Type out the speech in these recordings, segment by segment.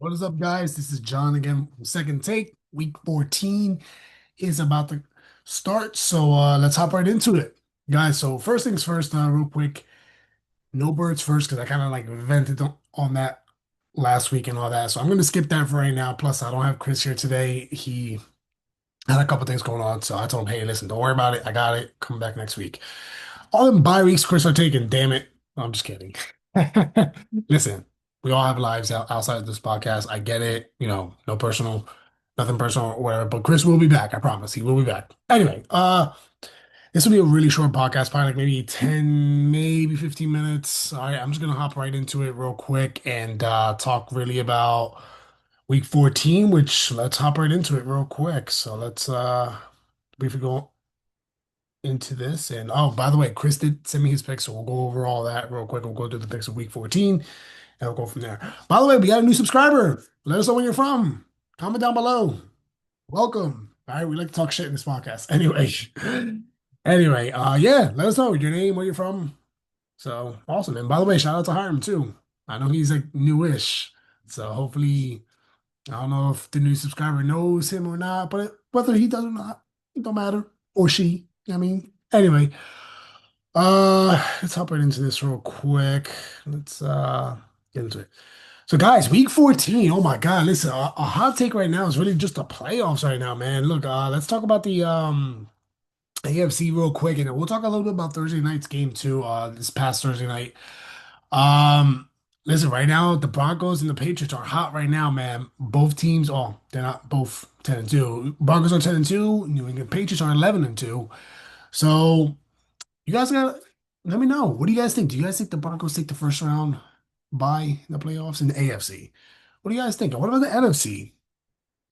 What is up, guys? This is John again from Second Take. Week 14 is about to start, so let's hop right into it, guys. So first things first, real quick, no birds first because I kind of like vented on that last week and all that. So I'm gonna skip that for right now. Plus, I don't have Chris here today. He had a couple things going on, so I told him, "Hey, listen, don't worry about it. I got it. Come back next week." All them bye weeks Chris are taking. Damn it. No, I'm just kidding. Listen, we all have lives outside of this podcast. I get it. No personal, nothing personal or whatever. But Chris will be back. I promise. He will be back. Anyway, this will be a really short podcast, probably like maybe 10, maybe 15 minutes. All right, I'm just gonna hop right into it real quick and talk really about week 14, which let's hop right into it real quick. So let's briefly go into this. And oh, by the way, Chris did send me his picks, so we'll go over all that real quick. We'll go through the picks of week 14 and we'll go from there. By the way, we got a new subscriber. Let us know where you're from. Comment down below. Welcome. All right, we like to talk shit in this podcast. Anyway. Yeah, let us know your name, where you're from. So awesome. And by the way, shout out to Hiram too. I know he's like newish. So hopefully, I don't know if the new subscriber knows him or not, but whether he does or not, it don't matter. Or she. I mean, anyway, let's hop right into this real quick. Let's get into it. So guys, week 14. Oh my God, listen, a hot take right now is really just the playoffs right now, man. Look, let's talk about the AFC real quick, and then we'll talk a little bit about Thursday night's game too, this past Thursday night. Um, Listen, right now the Broncos and the Patriots are hot right now, man. Both teams, oh, they're not both 10 and 2. Broncos are 10 and 2, New England Patriots are 11 and 2. So you guys got let me know. What do you guys think? Do you guys think the Broncos take the first round bye in the playoffs in the AFC? What do you guys think? What about the NFC?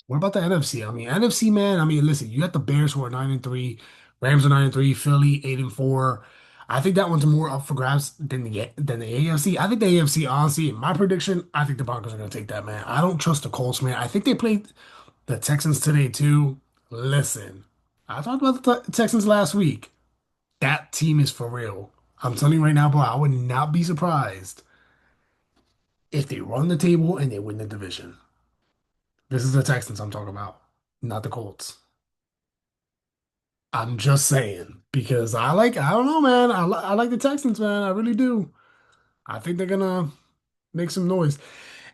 What about the NFC? I mean, NFC, man. I mean, listen, you got the Bears who are 9 and 3, Rams are 9 and 3, Philly 8 and 4. I think that one's more up for grabs than the AFC. I think the AFC, honestly, my prediction, I think the Broncos are gonna take that, man. I don't trust the Colts, man. I think they played the Texans today too. Listen, I talked about the Texans last week. That team is for real. I'm telling you right now, bro, I would not be surprised if they run the table and they win the division. This is the Texans I'm talking about, not the Colts. I'm just saying because I don't know, man. I like the Texans, man. I really do. I think they're gonna make some noise.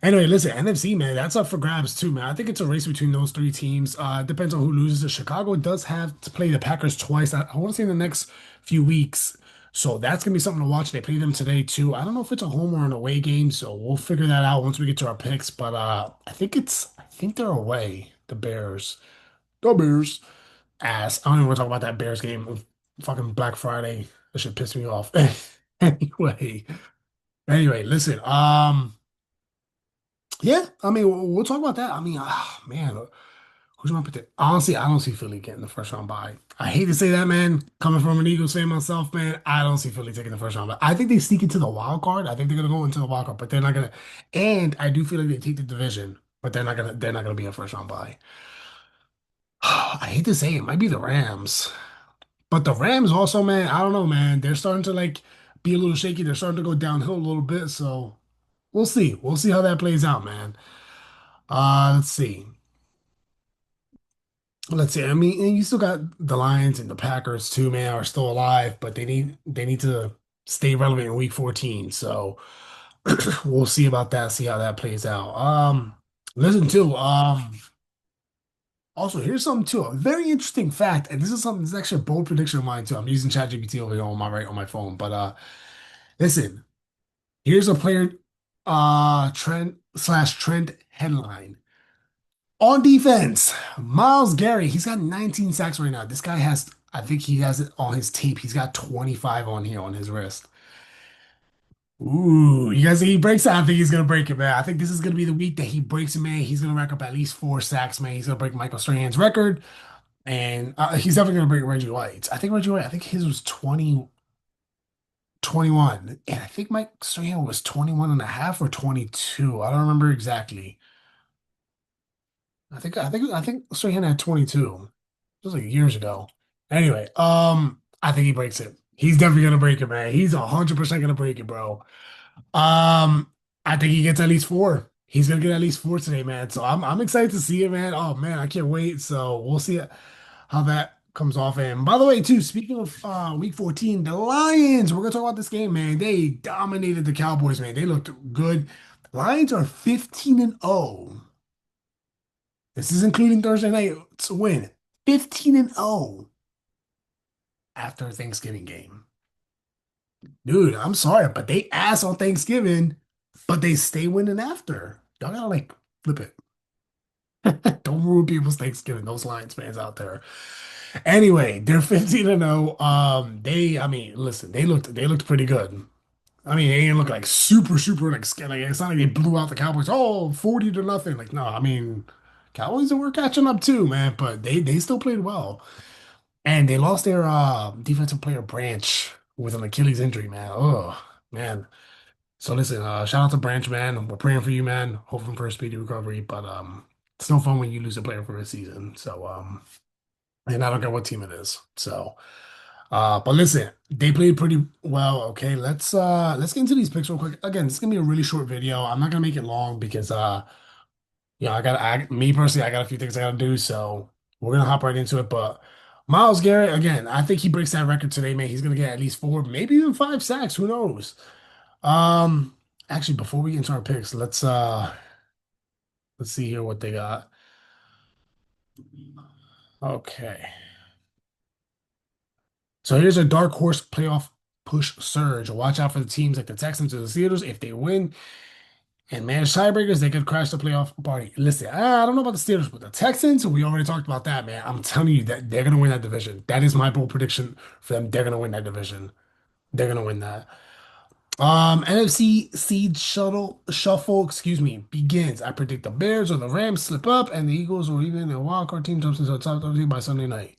Anyway, listen, NFC, man, that's up for grabs too, man. I think it's a race between those three teams. It depends on who loses. Chicago does have to play the Packers twice. I want to say in the next few weeks. So that's gonna be something to watch. They play them today too. I don't know if it's a home or an away game, so we'll figure that out once we get to our picks. But I think they're away, the Bears. The Bears. Ass. I don't even want to talk about that Bears game. Fucking Black Friday. That should piss me off. Anyway. Anyway, listen. Yeah, I mean, we'll talk about that. I mean, man, who's my pick? Honestly, I don't see Philly getting the first round bye. I hate to say that, man. Coming from an Eagles fan myself, man, I don't see Philly taking the first round. But I think they sneak into the wild card. I think they're gonna go into the wild card, but they're not gonna. And I do feel like they take the division, but they're not gonna. They're not gonna be a first round bye. I hate to say it, might be the Rams, but the Rams also, man. I don't know, man. They're starting to like be a little shaky. They're starting to go downhill a little bit. So we'll see. We'll see how that plays out, man. Let's see. Let's see. I mean, and you still got the Lions and the Packers too, man, are still alive, but they need to stay relevant in week 14. So we'll see about that, see how that plays out. Listen too, also here's something too, a very interesting fact, and this is something that's actually a bold prediction of mine too. I'm using ChatGPT over here on my right on my phone, but listen, here's a player trend headline. On defense, Miles Garrett, he's got 19 sacks right now. This guy has, I think he has it on his tape. He's got 25 on here on his wrist. Ooh, you guys think he breaks it? I think he's gonna break it, man. I think this is gonna be the week that he breaks it, man. He's gonna rack up at least 4 sacks, man. He's gonna break Michael Strahan's record, and he's definitely gonna break Reggie White's. I think Reggie White, I think his was 21, and I think Mike Strahan was 21 and a half or 22. I don't remember exactly. I think Strahan had 22. It was like years ago. Anyway, I think he breaks it. He's definitely gonna break it, man. He's 100% gonna break it, bro. I think he gets at least four. He's gonna get at least four today, man. So I'm excited to see it, man. Oh man, I can't wait. So we'll see how that comes off. And by the way, too, speaking of week 14, the Lions, we're gonna talk about this game, man. They dominated the Cowboys, man. They looked good. Lions are 15 and 0. This is including Thursday night's win. 15 and 0 after a Thanksgiving game. Dude, I'm sorry, but they ass on Thanksgiving, but they stay winning after. Y'all gotta like flip it. Don't ruin people's Thanksgiving, those Lions fans out there. Anyway, they're 15 and 0. I mean, listen, they looked pretty good. I mean, they didn't look like super like scared. Like it's not like they blew out the Cowboys. Oh, 40 to nothing. Like, no, I mean, Cowboys were catching up too, man, but they still played well. And they lost their defensive player Branch with an Achilles injury, man. Oh, man. So listen, shout out to Branch, man. We're praying for you, man. Hoping for a speedy recovery. But it's no fun when you lose a player for a season. So and I don't care what team it is. So but listen, they played pretty well. Okay, let's get into these picks real quick. Again, it's gonna be a really short video. I'm not gonna make it long because me personally, I got a few things I gotta do. So we're gonna hop right into it. But Myles Garrett, again, I think he breaks that record today, man. He's gonna get at least four, maybe even five sacks. Who knows? Um, actually, before we get into our picks, let's see here what they got. Okay. So here's a dark horse playoff push surge. Watch out for the teams like the Texans or the Steelers. If they win and manage tiebreakers, they could crash the playoff party. Listen, I don't know about the Steelers, but the Texans, we already talked about that, man. I'm telling you that they're gonna win that division. That is my bold prediction for them. They're gonna win that division. They're gonna win that. NFC seed shuttle shuffle, excuse me, begins. I predict the Bears or the Rams slip up, and the Eagles or even a wild card team jumps into the top 30 by Sunday night.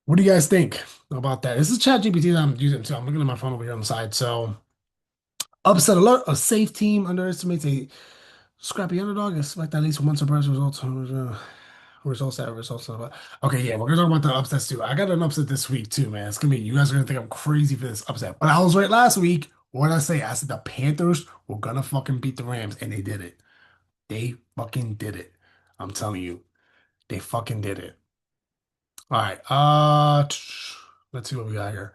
What do you guys think about that? This is ChatGPT that I'm using too. I'm looking at my phone over here on the side. So, upset alert: a safe team underestimates a scrappy underdog. Expect at least one surprise result. Results. Okay, yeah, we're gonna talk about the upsets too. I got an upset this week too, man. It's gonna be you guys are gonna think I'm crazy for this upset, but I was right last week. What did I say? I said the Panthers were gonna fucking beat the Rams, and they did it. They fucking did it. I'm telling you, they fucking did it. All right, let's see what we got here.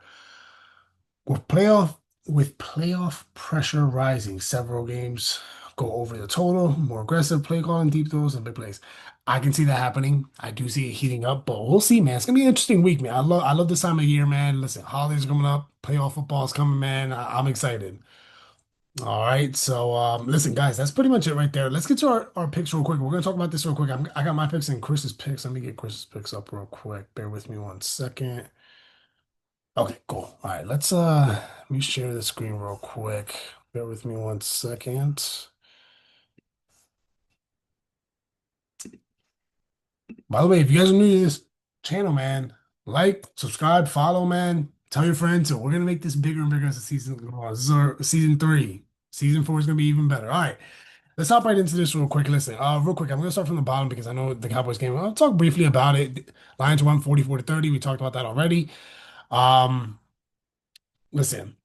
With playoff pressure rising, several games go over the total, more aggressive play calling, deep throws, and big plays. I can see that happening. I do see it heating up, but we'll see, man. It's gonna be an interesting week, man. I love this time of year, man. Listen, holidays are coming up, playoff football is coming, man. I'm excited. All right, so listen, guys, that's pretty much it right there. Let's get to our picks real quick. We're gonna talk about this real quick. I got my picks and Chris's picks. Let me get Chris's picks up real quick. Bear with me one second. Okay, cool. All right, let me share the screen real quick. Bear with me one second. By the way, if you guys are new to this channel, man, like, subscribe, follow, man. Tell your friends. So we're gonna make this bigger and bigger as the season goes on. This is our season three. Season four is gonna be even better. All right, let's hop right into this real quick. Listen, real quick, I'm gonna start from the bottom because I know the Cowboys game. I'll talk briefly about it. Lions won 44 to 30. We talked about that already. Um, listen.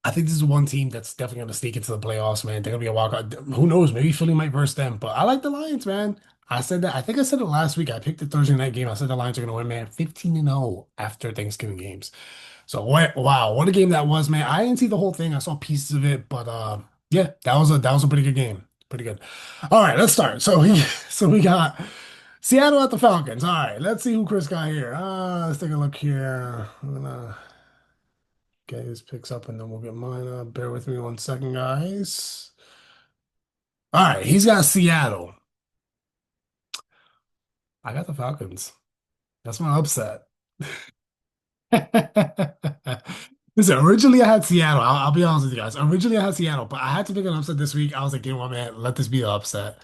I think this is one team that's definitely going to sneak into the playoffs, man. They're going to be a wild card. Who knows? Maybe Philly might verse them, but I like the Lions, man. I said that. I think I said it last week. I picked the Thursday night game. I said the Lions are going to win, man. 15 and 0 after Thanksgiving games. So what? Wow, what a game that was, man. I didn't see the whole thing. I saw pieces of it, but yeah, that was a pretty good game. Pretty good. All right, let's start. So we got Seattle at the Falcons. All right, let's see who Chris got here. Let's take a look here. I'm gonna get his picks up and then we'll get mine up. Bear with me one second, guys. All right, he's got Seattle. I got the Falcons. That's my upset. Listen, originally I had Seattle. I'll be honest with you guys. Originally I had Seattle, but I had to pick an upset this week. I was like, you know what, man? Let this be the upset.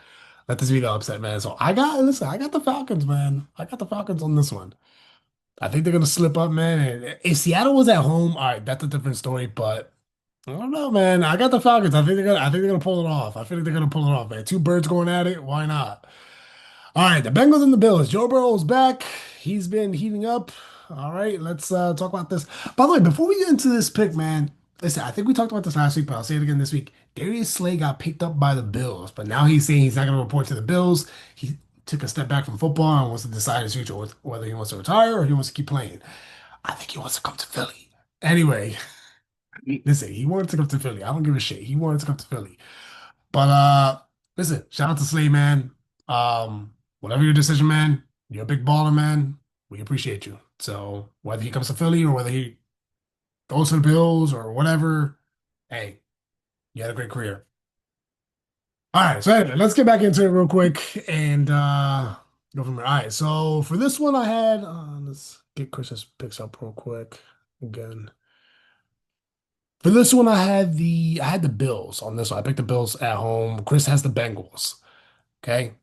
Let this be the upset, man. So I got the Falcons, man. I got the Falcons on this one. I think they're gonna slip up, man. And if Seattle was at home, all right, that's a different story. But I don't know, man. I got the Falcons. I think they're gonna pull it off. I feel like they're gonna pull it off, man. Two birds going at it. Why not? All right, the Bengals and the Bills. Joe Burrow's back. He's been heating up. All right, let's talk about this. By the way, before we get into this pick, man, listen, I think we talked about this last week, but I'll say it again this week. Darius Slay got picked up by the Bills, but now he's saying he's not going to report to the Bills. He took a step back from football and wants to decide his future, whether he wants to retire or he wants to keep playing. I think he wants to come to Philly. Anyway, listen, he wanted to come to Philly. I don't give a shit. He wanted to come to Philly. But listen, shout out to Slay, man. Whatever your decision, man, you're a big baller, man. We appreciate you. So whether he comes to Philly or whether he goes to the Bills or whatever, hey, you had a great career. All right, so anyway, let's get back into it real quick and go from there. All right, so for this one, I had let's get Chris's picks up real quick again. For this one, I had the Bills on this one. I picked the Bills at home. Chris has the Bengals. Okay.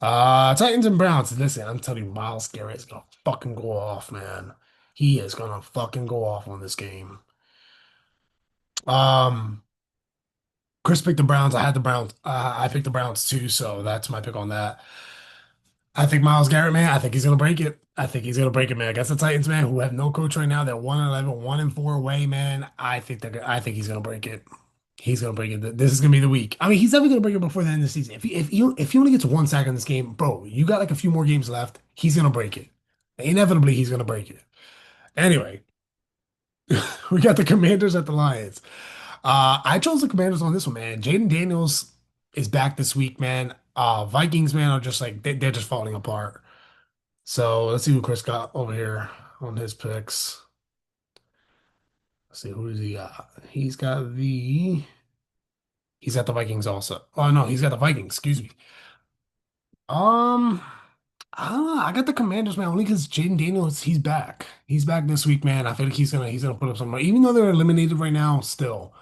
Titans and Browns. Listen, I'm telling you, Miles Garrett is gonna fucking go off, man. He is gonna fucking go off on this game. Um, Chris picked the Browns. I had the Browns. I picked the Browns too, so that's my pick on that. I think Miles Garrett, man, I think he's gonna break it. I think he's gonna break it, man. Against the Titans, man, who have no coach right now. They're 1-11, 1-4 away, man. I think he's gonna break it. He's gonna break it. This is gonna be the week. I mean, he's never gonna break it before the end of the season. If he only gets one sack in this game, bro, you got like a few more games left. He's gonna break it. Inevitably, he's gonna break it. Anyway, we got the Commanders at the Lions. I chose the Commanders on this one, man. Jaden Daniels is back this week, man. Vikings, man, are just like they're just falling apart. So let's see who Chris got over here on his picks. Let's see who does he got. He's got the Vikings also. Oh no, he's got the Vikings. Excuse me. Um, I don't know. I got the Commanders, man, only because Jaden Daniels, he's back. He's back this week, man. I feel like he's gonna put up some. Even though they're eliminated right now, still,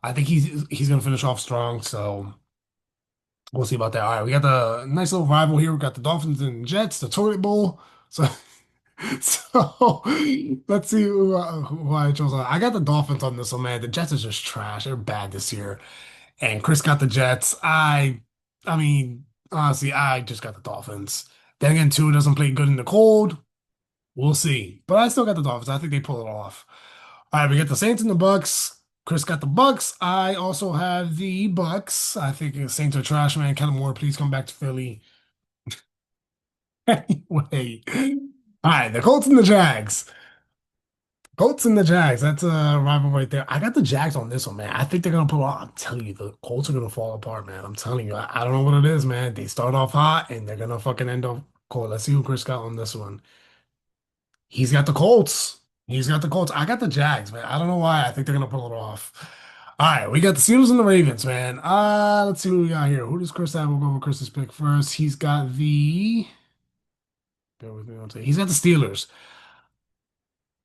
I think he's gonna finish off strong. So we'll see about that. All right, we got the nice little rival here. We got the Dolphins and Jets, the Toilet Bowl. So so let's see who I chose. I got the Dolphins on this one, man. The Jets are just trash. They're bad this year. And Chris got the Jets. I mean, honestly, I just got the Dolphins. Then again, Tua doesn't play good in the cold. We'll see. But I still got the Dolphins. I think they pull it off. All right, we got the Saints and the Bucks. Chris got the Bucks. I also have the Bucks. I think the Saints are trash, man. Kellen Moore, please come back to Philly. Anyway. All right, the Colts and the Jags. Colts and the Jags. That's a rival right there. I got the Jags on this one, man. I think they're gonna pull out. I'm telling you, the Colts are gonna fall apart, man. I'm telling you. I don't know what it is, man. They start off hot and they're gonna fucking end up cold. Let's see who Chris got on this one. He's got the Colts. He's got the Colts. I got the Jags, man. I don't know why. I think they're gonna pull it off. All right, we got the Steelers and the Ravens, man. Let's see who we got here. Who does Chris have? We'll go over Chris's pick first. He's got the. Bear with me one second. He's got the Steelers.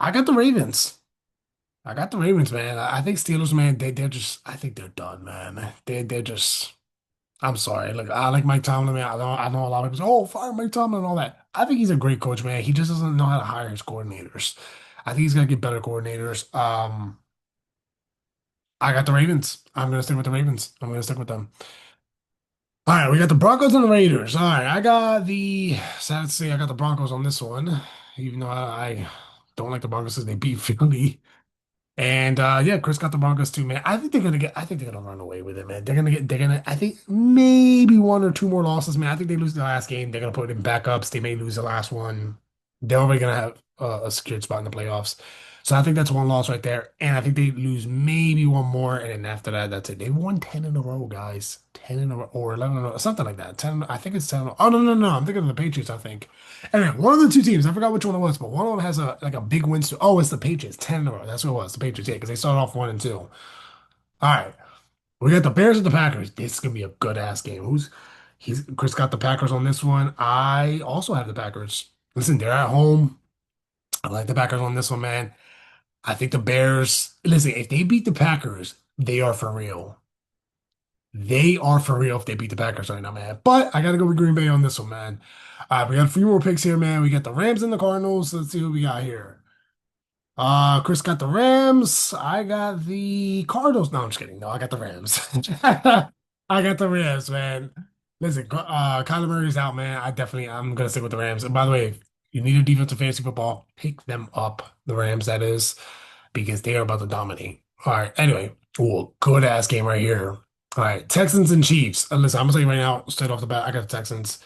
I got the Ravens. I got the Ravens, man. I think Steelers, man, they're just I think they're done, man. They're just I'm sorry. Look, I like Mike Tomlin, man. I know a lot of people say, oh, fire Mike Tomlin and all that. I think he's a great coach, man. He just doesn't know how to hire his coordinators. I think he's gonna get better coordinators. I got the Ravens. I'm gonna stick with the Ravens. I'm gonna stick with them. All right, we got the Broncos and the Raiders. All right, sad to say, I got the Broncos on this one, even though I don't like the Broncos because they beat Philly. And yeah, Chris got the Broncos too, man. I think they're gonna run away with it, man. I think maybe one or two more losses, man. I think they lose the last game. They're gonna put in backups. They may lose the last one. They're already gonna have a secured spot in the playoffs. So I think that's one loss right there. And I think they lose maybe one more. And then after that, that's it. They've won 10 in a row, guys. 10 in a row or 11 in a row, something like that. 10, I think it's 10. Oh, no, no, no. I'm thinking of the Patriots, I think. Anyway, one of the two teams, I forgot which one it was, but one of them has a big win streak. Oh, it's the Patriots, 10 in a row. That's what it was, the Patriots, yeah, because they started off 1-2. All right, we got the Bears and the Packers. This is gonna be a good ass game. He's Chris got the Packers on this one. I also have the Packers. Listen, they're at home. I like the Packers on this one, man. I think the Bears. Listen, if they beat the Packers, they are for real. They are for real if they beat the Packers right now, man. But I gotta go with Green Bay on this one, man. All right, we got a few more picks here, man. We got the Rams and the Cardinals. Let's see what we got here. Chris got the Rams. I got the Cardinals. No, I'm just kidding. No, I got the Rams. I got the Rams, man. Listen, Kyler Murray's out, man. I'm gonna stick with the Rams. And by the way, if you need a defensive fantasy football, pick them up. The Rams, that is, because they are about to dominate. All right. Anyway, ooh, good ass game right here. All right, Texans and Chiefs. Listen, I'm gonna tell you right now, straight off the bat, I got the Texans.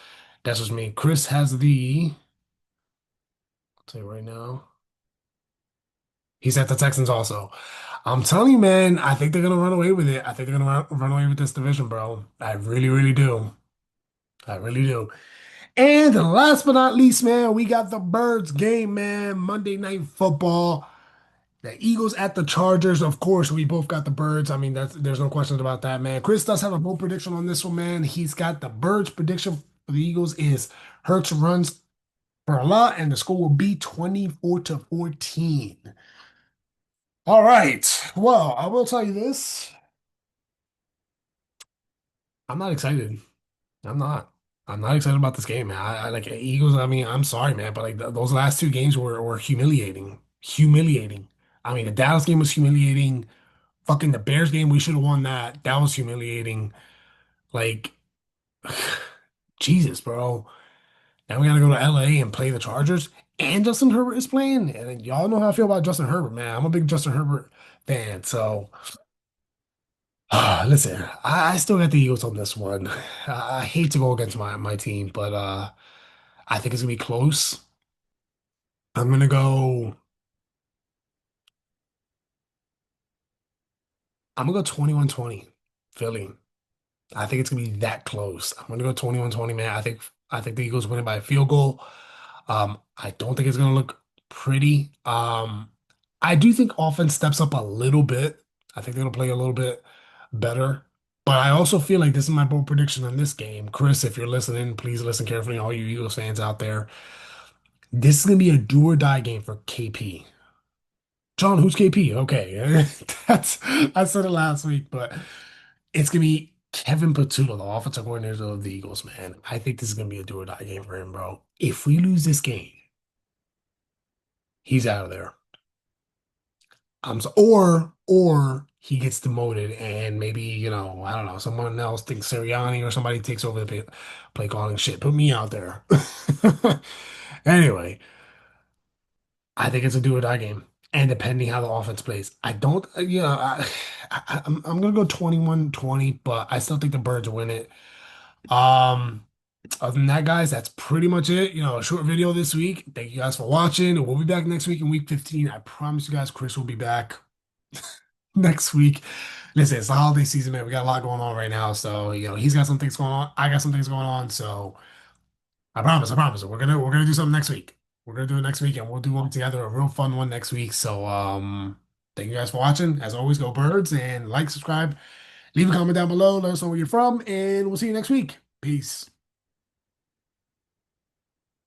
That's just me. Chris has the. I'll tell you right now. He's at the Texans also. I'm telling you, man, I think they're gonna run away with it. I think they're gonna run away with this division, bro. I really, really do. I really do. And last but not least, man, we got the Birds game, man. Monday Night Football. The Eagles at the Chargers. Of course, we both got the Birds. I mean, there's no questions about that, man. Chris does have a bold prediction on this one, man. He's got the Birds prediction for the Eagles is Hurts runs for a lot, and the score will be 24 to 14. All right. Well, I will tell you this. I'm not excited. I'm not. I'm not excited about this game, man. I like Eagles. I mean, I'm sorry, man, but like those last two games were humiliating. Humiliating. I mean, the Dallas game was humiliating. Fucking the Bears game, we should have won that. That was humiliating. Like, Jesus, bro. Now we gotta go to LA and play the Chargers. And Justin Herbert is playing. And y'all know how I feel about Justin Herbert, man. I'm a big Justin Herbert fan. So, listen, I still got the Eagles on this one. I hate to go against my team, but I think it's gonna be close. I'm gonna go. I'm gonna go 21-20, Philly. I think it's gonna be that close. I'm gonna go 21-20, man. I think the Eagles win it by a field goal. I don't think it's gonna look pretty. I do think offense steps up a little bit. I think they're gonna play a little bit better. But I also feel like this is my bold prediction on this game. Chris, if you're listening, please listen carefully, all you Eagles fans out there. This is gonna be a do or die game for KP. John, who's KP? Okay. That's I said it last week, but it's gonna be Kevin Patullo, the offensive coordinator of the Eagles, man. I think this is gonna be a do or die game for him, bro. If we lose this game, he's out of there. Or he gets demoted and maybe, I don't know, someone else thinks Sirianni or somebody takes over the play calling shit. Put me out there. Anyway, I think it's a do or die game. And depending how the offense plays, I don't, I'm gonna go 21-20, but I still think the Birds win it. Um, Other than that, guys, that's pretty much it. A short video this week. Thank you guys for watching. We'll be back next week in week 15. I promise you guys, Chris will be back next week. Listen, it's the holiday season, man. We got a lot going on right now. So, he's got some things going on. I got some things going on. So I promise. We're gonna do something next week. We're gonna do it next week and we'll do one together, a real fun one next week. So thank you guys for watching. As always, go birds and like, subscribe, leave a comment down below, let us know where you're from, and we'll see you next week. Peace.